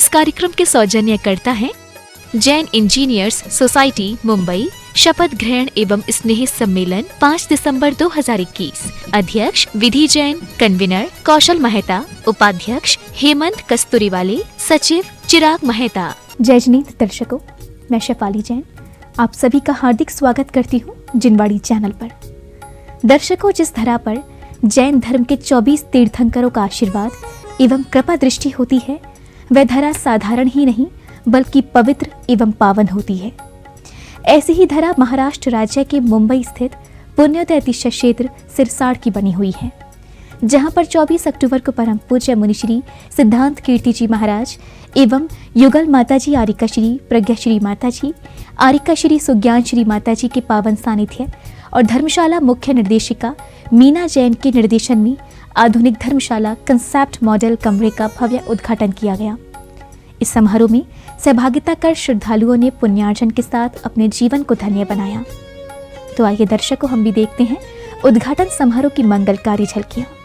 इस कार्यक्रम के सौजन्य करता है जैन इंजीनियर्स सोसाइटी मुंबई। शपथ ग्रहण एवं स्नेह सम्मेलन 5 दिसंबर 2021। अध्यक्ष विधि जैन, कन्वीनर कौशल मेहता, उपाध्यक्ष हेमंत कस्तूरीवाले, सचिव चिराग मेहता। जय जनीत दर्शकों, मैं शेफाली जैन आप सभी का हार्दिक स्वागत करती हूँ जिनवाड़ी चैनल पर। दर्शकों, जिस धरा पर जैन धर्म के 24 तीर्थंकरों का आशीर्वाद एवं कृपा दृष्टि होती है, वह धरा साधारण ही नहीं बल्कि पवित्र एवं पावन होती है। ऐसी ही धरा महाराष्ट्र राज्य के मुंबई स्थित पुण्योदय तीर्थ क्षेत्र सिरसाड़ की बनी हुई है, जहां पर 24 अक्टूबर को परम पूज्य मुनिश्री सिद्धांत कीर्ति जी महाराज एवं युगल माताजी आरिकाश्री प्रज्ञाश्री माताजी आरिकाश्री सुज्ञानश्री माताजी के पावन सानिध्य और धर्मशाला मुख्य निर्देशिका मीना जैन के निर्देशन में आधुनिक धर्मशाला कंसेप्ट मॉडल कमरे का भव्य उद्घाटन किया गया। इस समारोह में सहभागिता कर श्रद्धालुओं ने पुण्यार्जन के साथ अपने जीवन को धन्य बनाया। तो आइए दर्शकों, हम भी देखते हैं उद्घाटन समारोह की मंगलकारी झलकियां।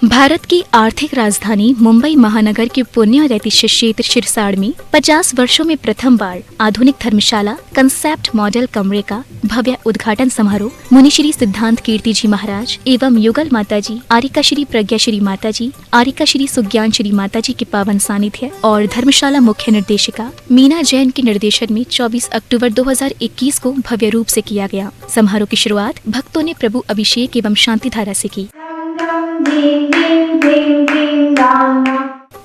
भारत की आर्थिक राजधानी मुंबई महानगर के पुण्योदय तीर्थ क्षेत्र सिरसाड़ में 50 वर्षों में प्रथम बार आधुनिक धर्मशाला कंसेप्ट मॉडल कमरे का भव्य उद्घाटन समारोह मुनिश्री सिद्धांत कीर्ति जी महाराज एवं युगल माताजी आरिकाश्री प्रज्ञाश्री माताजी आरिकाश्री सुज्ञानश्री माताजी के पावन सानिध्य और धर्मशाला मुख्य निर्देशिका मीना जैन के निर्देशन में 24 अक्टूबर 2021 को भव्य रूप से किया गया। समारोह की शुरुआत भक्तों ने प्रभु अभिषेक एवं शांति धारा से की।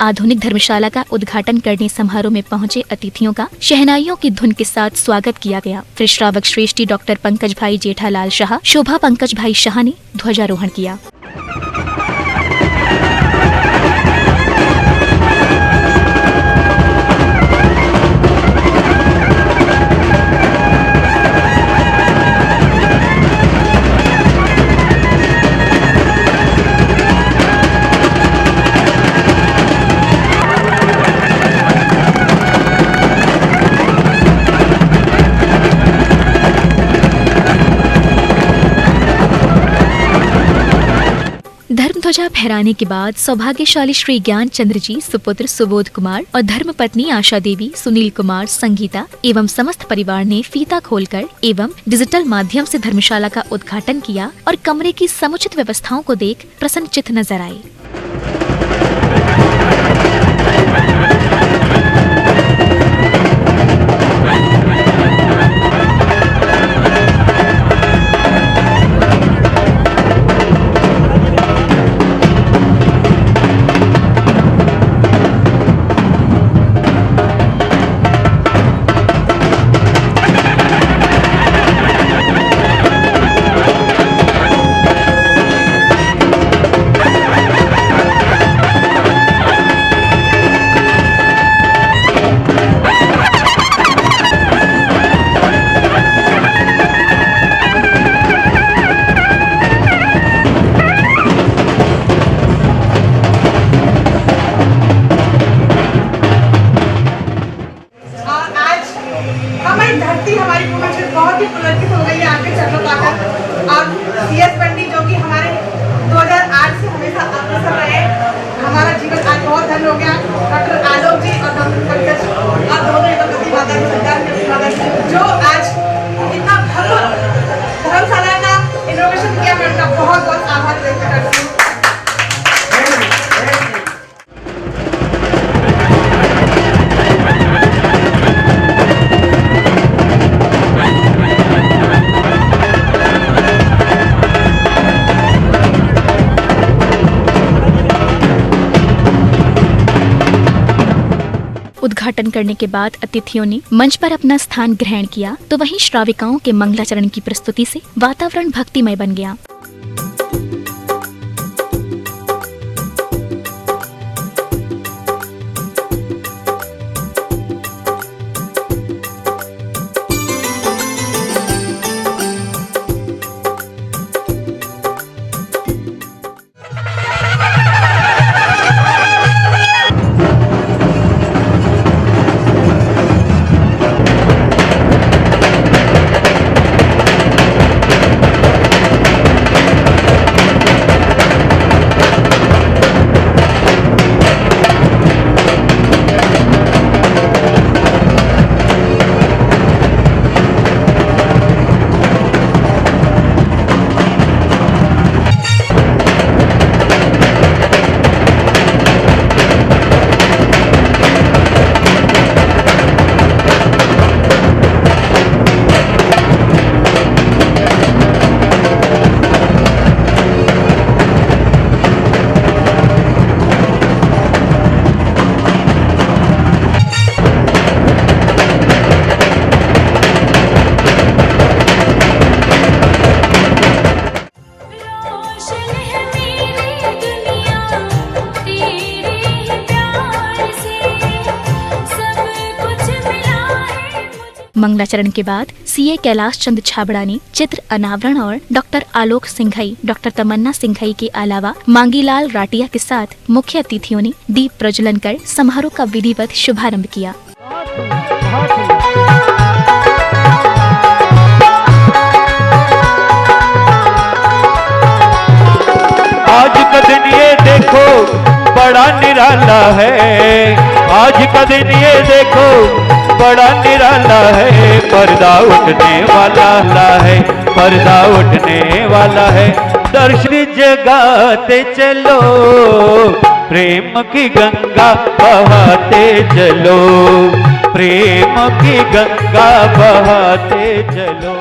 आधुनिक धर्मशाला का उद्घाटन करने समारोह में पहुंचे अतिथियों का शहनाइयों की धुन के साथ स्वागत किया गया। फिर श्रावक श्रेष्ठी डॉक्टर पंकज भाई जेठालाल शाह, शोभा पंकज भाई शाह ने ध्वजारोहण किया। ध्वजा फहराने के बाद सौभाग्यशाली श्री ज्ञान चंद्र जी सुपुत्र सुबोध कुमार और धर्मपत्नी आशा देवी, सुनील कुमार, संगीता एवं समस्त परिवार ने फीता खोलकर एवं डिजिटल माध्यम से धर्मशाला का उद्घाटन किया और कमरे की समुचित व्यवस्थाओं को देख प्रसन्नचित्त नजर आए। हमारी पूर्वांचल बहुत ही पुलकित हो गई है आगे चलो पाकर। और सीएस पंडित जो कि हमारे 2008 से हमेशा अग्रसर रहे, हमारा जीवन आज बहुत धन्य हो गया। डॉक्टर आलोक जी और डॉक्टर पंकज और दोनों एवं माता की सरकार जो आज इतना भव्य धर्मशाला का इनोवेशन किया, मैं उनका बहुत बहुत आभार व्यक्त करती हूँ। उद्घाटन करने के बाद अतिथियों ने मंच पर अपना स्थान ग्रहण किया, तो वहीं श्राविकाओं के मंगलाचरण की प्रस्तुति से वातावरण भक्तिमय बन गया। मंगलाचरण के बाद सीए कैलाश चंद छाबड़ा ने चित्र अनावरण और डॉक्टर आलोक सिंघई, डॉक्टर तमन्ना सिंघई के अलावा मांगीलाल राटिया के साथ मुख्य अतिथियों ने दीप प्रज्वलन कर समारोह का विधिवत शुभारंभ किया। आज का दिन ये देखो बड़ा निराला है, आज का दिन ये देखो बड़ा निराला है, पर्दा उठने वाला है, पर्दा उठने वाला है। दर्शन जगाते चलो, प्रेम की गंगा बहाते चलो, प्रेम की गंगा बहाते चलो।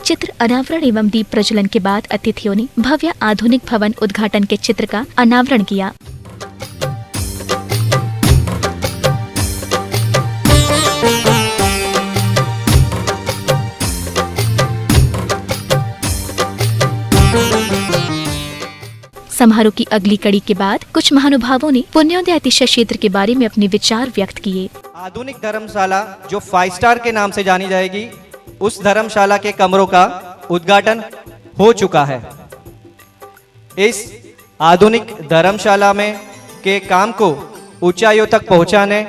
चित्र अनावरण एवं दीप प्रज्वलन के बाद अतिथियों ने भव्य आधुनिक भवन उद्घाटन के चित्र का अनावरण किया। समारोह की अगली कड़ी के बाद कुछ महानुभावों ने पुण्योदय अतिशय क्षेत्र के बारे में अपने विचार व्यक्त किए। आधुनिक धर्मशाला जो 5 स्टार के नाम से जानी जाएगी, उस धर्मशाला के कमरों का उद्घाटन हो चुका है। इस आधुनिक धर्मशाला में के काम को ऊंचाइयों तक पहुंचाने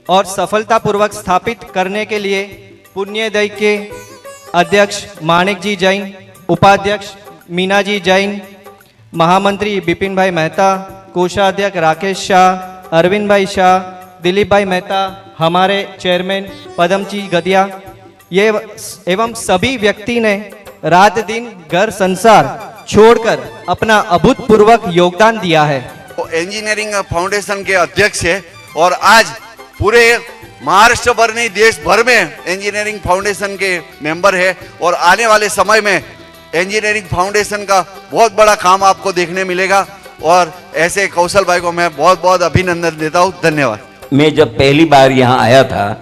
और सफलतापूर्वक स्थापित करने के लिए पुण्योदय के अध्यक्ष माणिक जी जैन, उपाध्यक्ष मीना जी जैन, महामंत्री बिपिन भाई मेहता, कोषाध्यक्ष राकेश शाह, अरविंद भाई शाह, दिलीप भाई मेहता, हमारे चेयरमैन पदम जी गदिया, ये एवं सभी व्यक्ति ने रात दिन घर संसार छोड़कर अपना अभूतपूर्वक योगदान दिया है। वो इंजीनियरिंग फाउंडेशन के अध्यक्ष है और आज पूरे महाराष्ट्र भर नहीं देश भर में इंजीनियरिंग फाउंडेशन के मेंबर है और आने वाले समय में इंजीनियरिंग फाउंडेशन का बहुत बड़ा काम आपको देखने मिलेगा और ऐसे कौशल भाई को मैं बहुत बहुत अभिनंदन देता हूँ। धन्यवाद। मैं जब पहली बार यहाँ आया था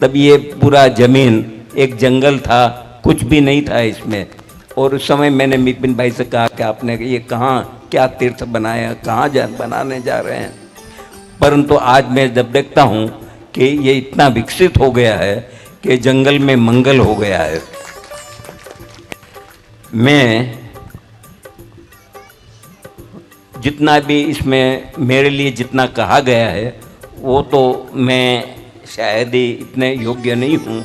तब ये पूरा जमीन एक जंगल था, कुछ भी नहीं था इसमें, और उस समय मैंने बिपिन भाई से कहा कि आपने ये कहाँ क्या तीर्थ बनाया, कहाँ बनाने जा रहे हैं। परंतु आज मैं जब देखता हूँ कि ये इतना विकसित हो गया है कि जंगल में मंगल हो गया है। मैं जितना भी इसमें मेरे लिए जितना कहा गया है वो तो मैं शायद ही इतने योग्य नहीं हूँ,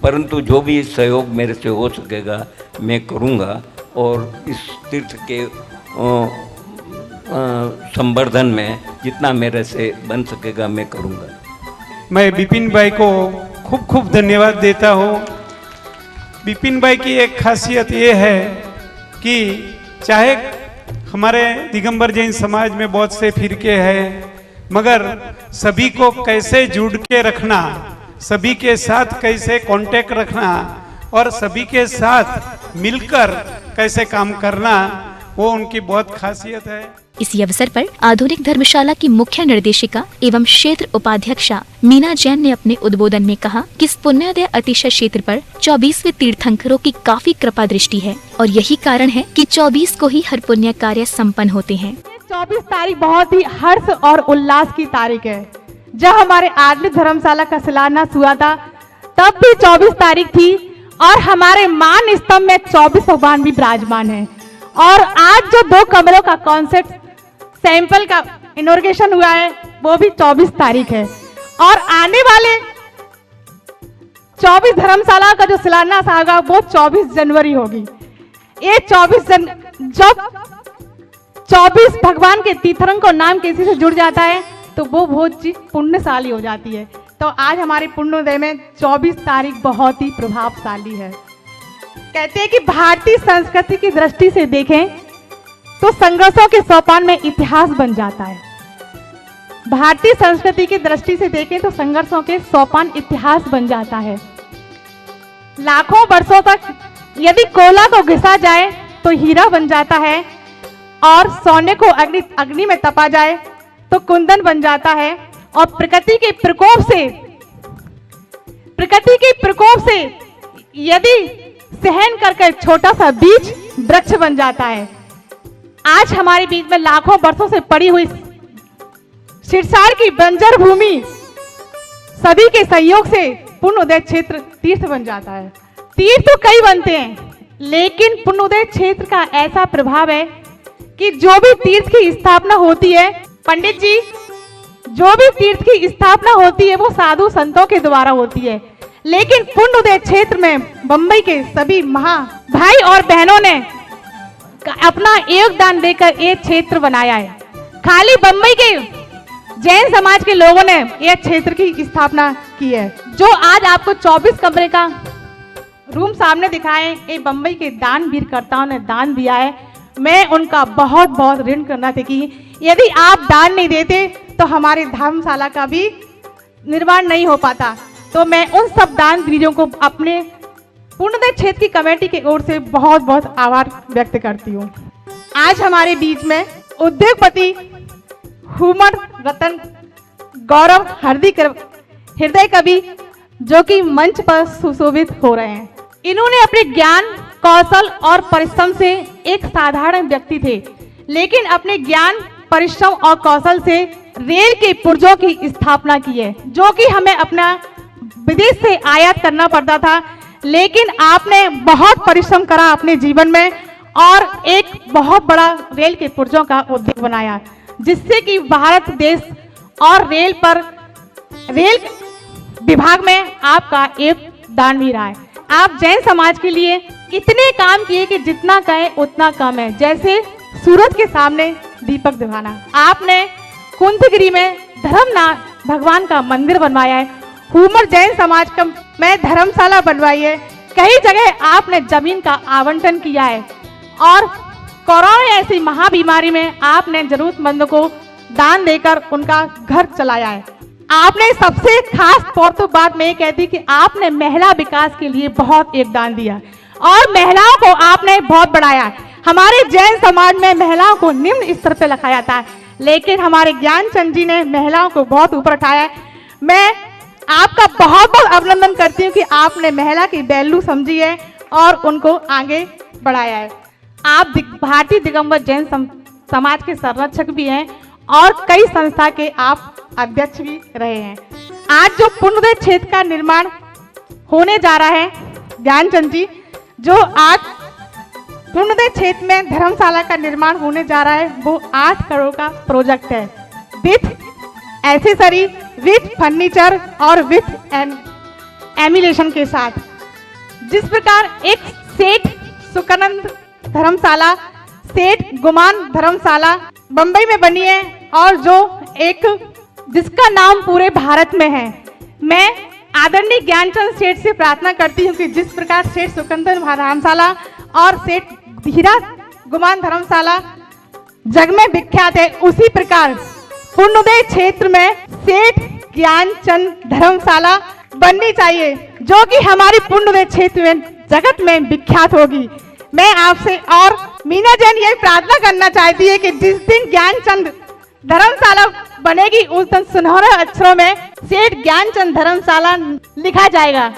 परंतु जो भी सहयोग मेरे से हो सकेगा मैं करूँगा और इस तीर्थ के संवर्धन में जितना मेरे से बन सकेगा मैं करूँगा। मैं बिपिन भाई को खूब खूब धन्यवाद देता हूँ। बिपिन भाई की एक खासियत ये है कि चाहे हमारे दिगंबर जैन समाज में बहुत से फिरके हैं, मगर सभी को कैसे जुड़ के रखना, सभी के साथ कैसे कांटेक्ट रखना और सभी के साथ मिलकर कैसे काम करना, वो उनकी बहुत खासियत है। इसी अवसर पर आधुनिक धर्मशाला की मुख्य निर्देशिका एवं क्षेत्र उपाध्यक्षा मीना जैन ने अपने उद्बोधन में कहा कि इस पुण्योदय अतिशय क्षेत्र पर 24वें तीर्थंकरों की काफी कृपा दृष्टि है और यही कारण है कि 24 को ही हर पुण्य कार्य संपन्न होते हैं। 24 तारीख बहुत ही हर्ष और उल्लास की तारीख है। जब हमारे आधुनिक धर्मशाला का शिलान्यास हुआ था तब भी 24 तारीख थी और हमारे मान स्तंभ में 24 भगवान भी विराजमान है। और आज जो 2 कमरों का कॉन्सेप्ट सैंपल का इनॉर्गेशन हुआ है वो भी 24 तारीख है और आने वाले 24 धर्मशाला का जो शिलान्यास होगा वो 24 जनवरी होगी। ये 24 भगवान के तीर्थंकर नाम किसी से जुड़ जाता है तो वो बहुत चीज पुण्यशाली हो जाती है। तो आज हमारे पुण्योदय में 24 तारीख बहुत ही प्रभावशाली है। कहते हैं कि भारतीय संस्कृति की दृष्टि से देखें तो संघर्षों के सोपान में इतिहास बन जाता है। भारतीय संस्कृति की दृष्टि से देखें तो संघर्षों के सोपान इतिहास बन जाता है। लाखों वर्षों तक यदि कोयला को घिसा जाए तो हीरा बन जाता है और सोने को अग्नि में तपा जाए तो कुंदन बन जाता है। और प्रकृति के प्रकोप से यदि सहन करके छोटा सा बीज वृक्ष बन जाता है। आज हमारे बीच में लाखों वर्षों से पड़ी हुई सिरसार की बंजर भूमि सभी के सहयोग से पुण्योदय क्षेत्र तीर्थ बन जाता है। तीर्थ तो कई बनते हैं, लेकिन पुण्योदय क्षेत्र का ऐसा प्रभाव है कि जो भी तीर्थ की स्थापना होती है, पंडित जी, जो भी तीर्थ की स्थापना होती है वो साधु संतों के द्वारा होती है, लेकिन पुण्योदय क्षेत्र में बंबई के सभी महा भाई और बहनों ने अपना योगदान देकर ये क्षेत्र बनाया है। खाली बंबई के जैन समाज के लोगों ने यह क्षेत्र की स्थापना की है। जो आज आपको 24 कमरे का रूम सामने दिखाए, ये बंबई के दानवीरकर्ताओं ने दान दिया है। मैं उनका बहुत बहुत ऋण करना था कि यदि आप दान नहीं देते तो हमारे धर्मशाला का भी निर्माण नहीं हो पाता। तो मैं उन सब दानवीरों को अपने पुण्योदय क्षेत्र की कमेटी की ओर से बहुत बहुत आभार व्यक्त करती हूँ। आज हमारे बीच में उद्योगपति हुमर रतन गौरव हृदय कवि जो कि मंच पर सुशोभित हो रहे हैं। इन्होंने अपने ज्ञान, कौशल और परिश्रम से एक साधारण व्यक्ति थे, लेकिन अपने ज्ञान, परिश्रम और कौशल से रेल के पुर्जों की स्थापना की है, जो कि हमें अपना विदेश से आयात करना पड़ता था। लेकिन आपने बहुत परिश्रम करा अपने जीवन में और एक बहुत बड़ा रेल के पुर्जों का उद्योग बनाया, जिससे कि भारत देश और रेल विभाग में आपका एक दान भी रहा है। आप जैन समाज के लिए इतने काम किए कि जितना कहें उतना कम है। जैसे सूरज के सामने दीपक दिखाना, आपने कुंथगिरी में धर्मनाथ भगवान का मंदिर बनवाया है। हुमर जैन समाज का में धर्मशाला बनवाई है। कई जगह आपने जमीन का आवंटन किया है और कोरोना ऐसी महाबीमारी में आपने जरूरतमंदों को दान देकर उनका घर चलाया है। आपने सबसे खास तौर पर बात मैं कहती कि आपने महिला विकास के लिए बहुत योगदान दिया और महिलाओं को आपने बहुत बढ़ाया। हमारे जैन समाज में महिलाओं को निम्न स्तर पर रखाया था, लेकिन हमारे ज्ञानचंद जी ने महिलाओं को बहुत ऊपर उठाया। मैं आपका बहुत बहुत अभिनंदन करती हूँ कि आपने महिला की वैल्यू समझी है और उनको आगे बढ़ाया है। आप भारतीय दिगंबर जैन समाज के संरक्षक भी हैं और कई संस्था के आप अध्यक्ष भी रहे हैं। आज जो पुण्योदय क्षेत्र का निर्माण होने जा रहा है, ज्ञानचंद जी, जो आज पुण्योदय क्षेत्र में धर्मशाला का निर्माण होने जा रहा है, वो 8 करोड़ का प्रोजेक्ट है, विथ एक्सेसरी, विथ फर्नीचर और विथ एमिलेशन के साथ। जिस प्रकार एक सेठ सुकानंद धर्मशाला, सेठ गुमान धर्मशाला बंबई में बनी है और जो एक जिसका नाम पूरे भारत में है। मैं आदरणीय ज्ञानचंद सेठ से प्रार्थना करती हूँ कि जिस प्रकार सेठ सुकंदर धर्मशाला और सेठ हीरा गुमान धर्मशाला जग में विख्यात है, उसी प्रकार पुण्योदय क्षेत्र में सेठ ज्ञानचंद धर्मशाला बननी चाहिए, जो कि हमारी पुण्योदय क्षेत्र में जगत में विख्यात होगी। मैं आपसे और मीना जैन ये प्रार्थना करना चाहती है कि जिस दिन ज्ञानचंद धर्मशाला बनेगी उस दिन सुनहरे अक्षरों में सेठ ज्ञानचंद धर्मशाला लिखा जाएगा।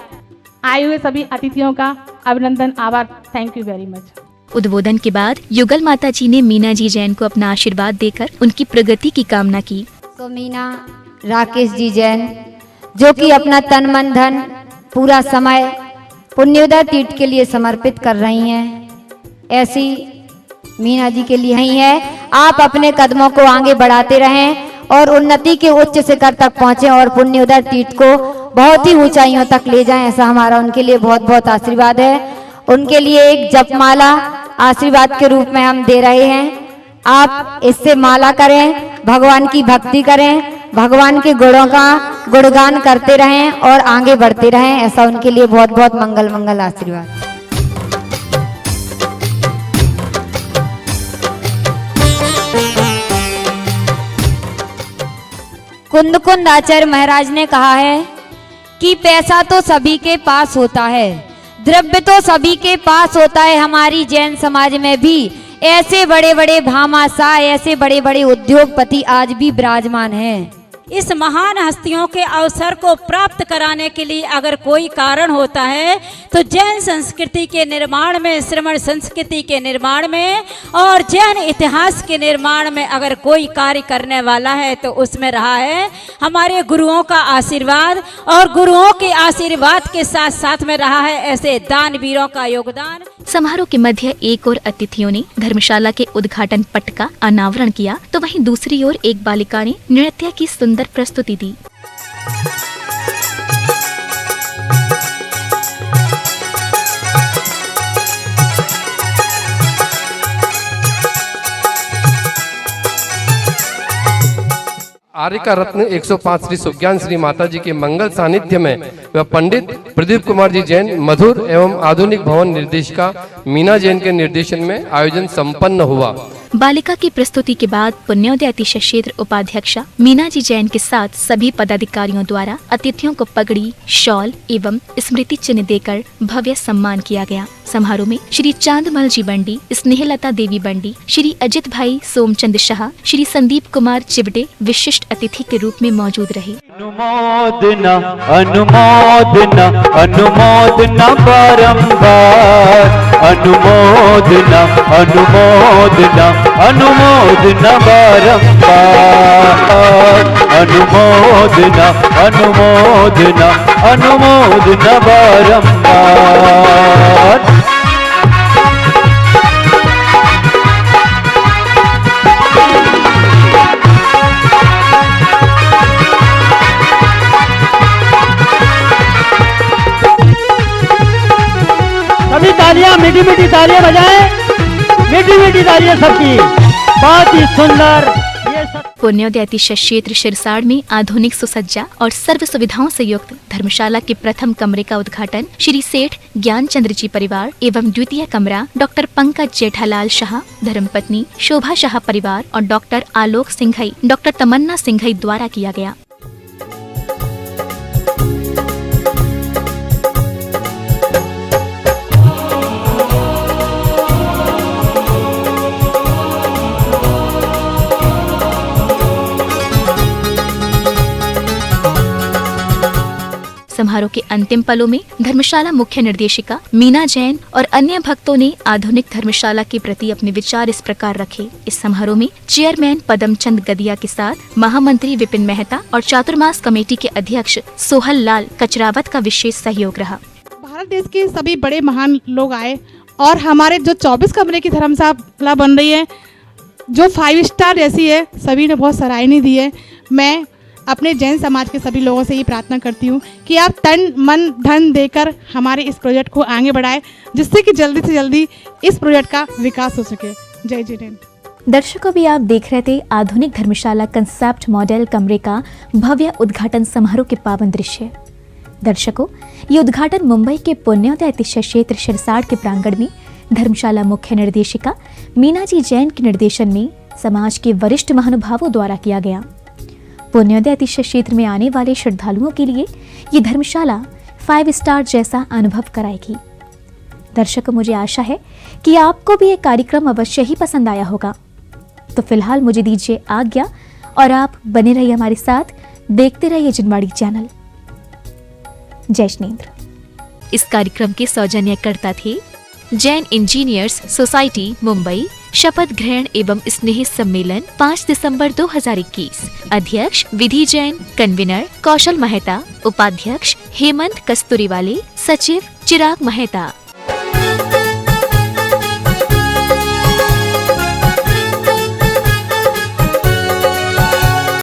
आए हुए सभी अतिथियों का अभिनंदन, आभार। Thank you very much. उद्बोधन के बाद युगल माता जी ने मीना जी जैन को अपना आशीर्वाद देकर उनकी प्रगति की कामना की। तो मीना राकेश जी जैन जो कि अपना तन मन धन पूरा समय पुण्योदय तीर्थ के लिए समर्पित कर रही हैं, ऐसी मीना जी के लिए ही है। आप अपने कदमों को आगे बढ़ाते रहें और उन्नति के उच्च शिखर तक पहुंचे और पुण्योदय तीर्थ को बहुत ही ऊंचाइयों तक ले जाएं, ऐसा हमारा उनके लिए बहुत बहुत आशीर्वाद है। उनके लिए एक जपमाला आशीर्वाद के रूप में हम दे रहे हैं। आप इससे माला करें, भगवान की भक्ति करें, भगवान के गुणों का गुणगान करते रहें और आगे बढ़ते रहें, ऐसा उनके लिए बहुत बहुत मंगल आशीर्वाद। कुंद आचार्य महाराज ने कहा है कि पैसा तो सभी के पास होता है, द्रव्य तो सभी के पास होता है। हमारी जैन समाज में भी ऐसे बड़े बड़े भामाशाह, ऐसे बड़े बड़े उद्योगपति आज भी विराजमान हैं। इस महान हस्तियों के अवसर को प्राप्त कराने के लिए अगर कोई कारण होता है तो जैन संस्कृति के निर्माण में, श्रमण संस्कृति के निर्माण में और जैन इतिहास के निर्माण में अगर कोई कार्य करने वाला है तो उसमें रहा है हमारे गुरुओं का आशीर्वाद, और गुरुओं के आशीर्वाद के साथ साथ में रहा है ऐसे दानवीरों का योगदान। समारोह के मध्य एक और अतिथियों ने धर्मशाला के उद्घाटन पट का अनावरण किया तो वहीं दूसरी ओर एक बालिका ने नृत्य की सुंदर प्रस्तुति दी। आर्य का रत्न 105 श्री सुज्ञान श्री माता जी के मंगल सानिध्य में वह पंडित प्रदीप कुमार जी जैन मधुर एवं आधुनिक भवन निर्देशिका मीना जैन के निर्देशन में आयोजन संपन्न हुआ। बालिका की प्रस्तुति के बाद पुण्योदय अतिशय क्षेत्र उपाध्यक्षा मीना जी जैन के साथ सभी पदाधिकारियों द्वारा अतिथियों को पगड़ी, शॉल एवं स्मृति चिन्ह देकर भव्य सम्मान किया गया। समारोह में श्री चांदमल जी बंडी, स्नेहलता देवी बंडी, श्री अजित भाई सोमचंद शाह, श्री संदीप कुमार चिवटे विशिष्ट अतिथि के रूप में मौजूद रहे। अनुमोदना अनुमोदना अनुमोदना बारंबार, अनुमोदना अनुमोदना अनुमोदना बारंबार, अनुमोदना अनुमोदना अनुमोदना बारंबार। सभी तालियां, मीठी मीठी तालियां बजाएं, मीठी मीठी तालियां सबकी, बहुत ही सुंदर। पुण्योदय अतिशय क्षेत्र शिरसाड़ में आधुनिक सुसज्जा और सर्व सुविधाओं से युक्त धर्मशाला के प्रथम कमरे का उद्घाटन श्री सेठ ज्ञानचंद्र जी परिवार एवं द्वितीय कमरा डॉक्टर पंकज जेठालाल शाह, धर्मपत्नी शोभा शाह परिवार और डॉक्टर आलोक सिंघई, डॉक्टर तमन्ना सिंघई द्वारा किया गया। समारोह के अंतिम पलों में धर्मशाला मुख्य निर्देशिका मीना जैन और अन्य भक्तों ने आधुनिक धर्मशाला के प्रति अपने विचार इस प्रकार रखे। इस समारोह में चेयरमैन पदमचंद गदिया के साथ महामंत्री विपिन मेहता और चातुर्मास कमेटी के अध्यक्ष सोहल लाल कचरावत का विशेष सहयोग रहा। भारत देश के सभी बड़े महान लोग आए और हमारे जो 24 कमरे की धर्मशाला बन रही है जो 5 स्टार जैसी है, सभी ने बहुत सराहनीय दी है। मैं अपने जैन समाज के सभी लोगों से ये प्रार्थना करती हूँ कि आप तन मन धन देकर हमारे इस प्रोजेक्ट को आगे बढ़ाएं, जिससे कि जल्दी से जल्दी इस प्रोजेक्ट का विकास हो सके। जय जैन। दर्शकों, भी आप देख रहे थे आधुनिक धर्मशाला कंसेप्ट मॉडल कमरे का भव्य उद्घाटन समारोह के पावन दृश्य। दर्शकों, ये उद्घाटन मुंबई के पुण्योदय अतिशय क्षेत्र शिरसाड़ के प्रांगण में धर्मशाला मुख्य निर्देशिका मीना जी जैन के निर्देशन में समाज के वरिष्ठ महानुभावों द्वारा किया गया। पुण्योदय अतिशय क्षेत्र में आने वाले श्रद्धालुओं के लिए ये धर्मशाला 5 स्टार जैसा अनुभव कराएगी। दर्शकों, मुझे आशा है कि आपको भी ये कार्यक्रम अवश्य ही पसंद आया होगा। तो फिलहाल मुझे दीजिए आज्ञा और आप बने रहिए हमारे साथ, देखते रहिए जिनवाड़ी चैनल। जय जिनेंद्र। इस कार्यक्रम के सौजन्यकर्ता थे जैन इंजीनियर्स सोसाइटी मुंबई, शपथ ग्रहण एवं स्नेह सम्मेलन 5 दिसंबर 2021। अध्यक्ष विधि जैन, कन्वीनर कौशल मेहता, उपाध्यक्ष हेमंत कस्तूरीवाले, सचिव चिराग मेहता।